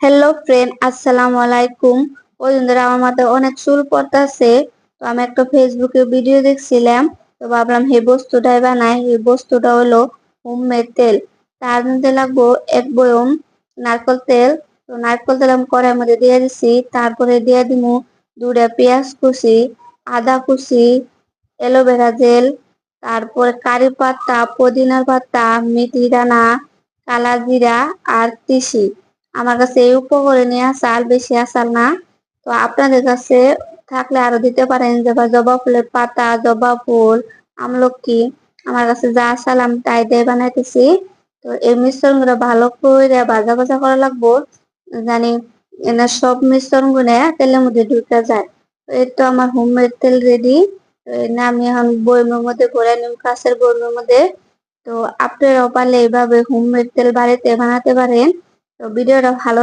Hello friend, আসসালামু আলাইকুম। ওই দিন ধরে আমার মাথায় অনেক চুল পড়তাছে। তো আমি একটা ফেসবুকে ভিডিও দেখছিলাম, তো ভাবলাম এই বস্তুটাই বানাই। এই বস্তুটা হলো হোমমেড তেল। তার মধ্যে লাগবো এক বয়ম নারকেল তেল। তো নারকেল তেল আমি কড়াইয়ের মধ্যে দিয়ে দিছি, তারপরে দিয়ে দিমু দুটা পেঁয়াজ কুচি, আদা কুচি, অ্যালোভেরা জেল, তারপরে কারি পাতা, পুদিনার পাতা, মেথি দানা, কালা জিরা আর তিসি। আমার কাছে এই উপকরণে আসাল বেশি আসাল না। তো আপনাদের কাছে থাকলে আরো দিতে পারেন, যেমন জবা ফুলের পাতা, জবা ফুল, আমলকি। আমার কাছে যা আসাল আমি তাই দিয়ে বানাইতেছি। তো এই মিশ্রণ গুলো ভালো করে ভাজা ভাজা করা লাগবো, জানি এনার সব মিশ্রণ গুলো তেলের মধ্যে ঢুকে যায়। তো এই তো আমার হোমমেড তেল রেডি। তো এনে আমি এখন বয়মের মধ্যে ভরে নিম, কাঁচের বয়মের মধ্যে। তো আপনারাও পারলে এইভাবে হোমমেড তেল বাড়িতে বানাতে পারেন। তো ভিডিওটা ভালো